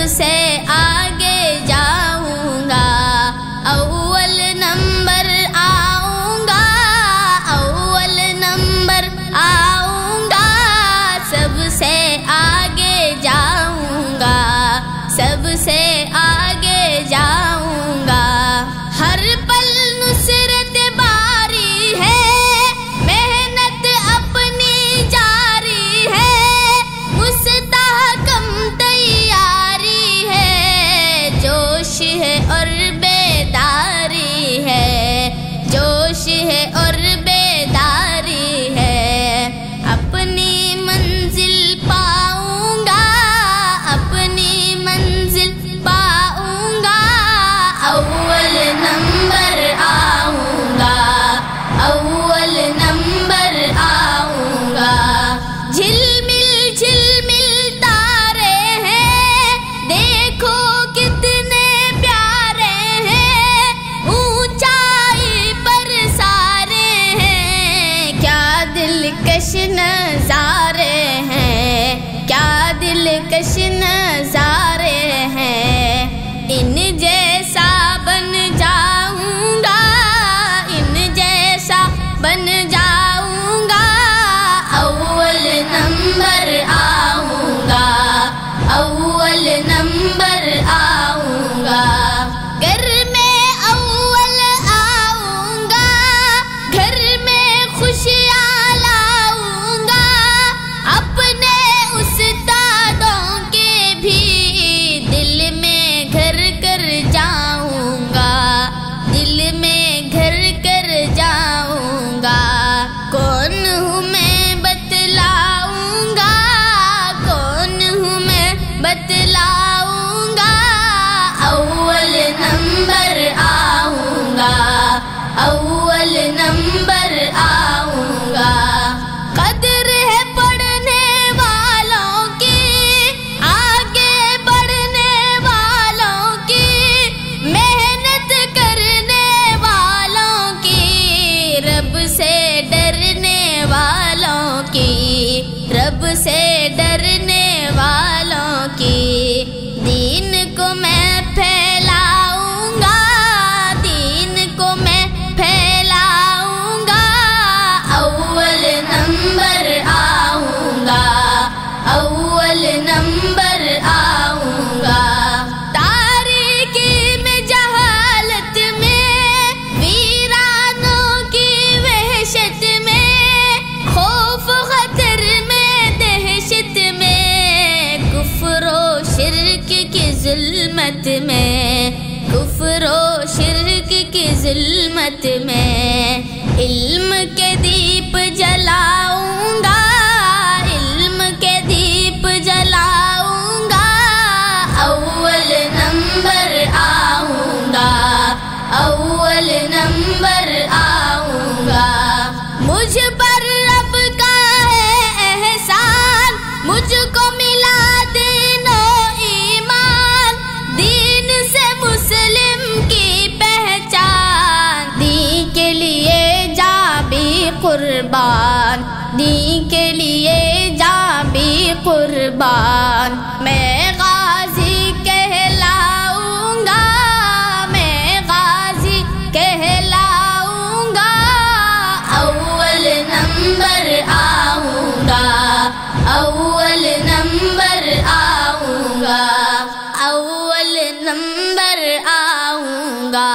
سے آگے جاؤں گا، اول نمبر آؤں گا، اول نمبر آؤں گا، سب سے آگے جاؤں گا، سب سے آگے جاؤں گا۔ ہر پل نصرت باری ہے، محنت اپنی جاری ہے، مستحکم تیاری ہے، جوش ہے اور بیداری ہے، جوش ہے اور بیداری ہے۔ اپنی منزل پاؤں گا، اپنی منزل پاؤں گا، اول نمبر آؤں گا، اول نمبر آؤں گا۔ جھلمل جھلمل تارے ہیں، دیکھو کتنے پیارے ہیں، اونچائی پر سارے ہیں، کیا دلکش نظارے ہیں، کیا دلکش نظارے ہیں۔ ان جیسا بن جاؤں گا، ان جیسا بن جاؤں گا، اول نمبر آؤں گا، اول نمبر آؤں گا۔ گھر میں اول آؤں گا، گھر میں خوشیاں لاؤں گا، اپنے استادوں کے بھی دل میں گھر کر جاؤں گا، دل میں گھر کر جاؤں گا۔ کون ہوں میں بتلاؤں گا، کون ہوں میں بتلاؤں گا، اول نمبر آؤں گا، اول نمبر آؤں گا۔ قدر ہے پڑھنے والوں کی، آگے بڑھنے والوں کی، محنت کرنے والوں کی، رب سے ڈرنے والوں کی، رب سے ڈرنے والوں کی۔ دین کو میں پھیلاؤں گا، دین کو میں پھیلاؤں گا، اول نمبر آؤں گا، اول نمبر آؤں گا۔ تاریکی میں جہالت میں، ویرانوں کی وحشت میں، خوف خطر میں، دہشت میں، کفر و شرک کی ظلمت میں، کفر و شرک کی ظلمت میں، علم کے دیپ جلاؤں گا، علم کے دیپ جلاؤں گا، اول نمبر آؤں گا، اول نمبر آؤں گا۔ مجھ پر رب کا ہے احسان، مجھ کو ملا دین و ایمان، دین سے مسلم کی پہچان، دین کے لیے جاں بھی قربان، دین کے لیے جاں بھی قربان۔ میں غازی کہلاؤں گا، میں غازی کہلاؤں گا، اول نمبر آؤں گا، اول نمبر آؤں گا، اول نمبر آؤں گا،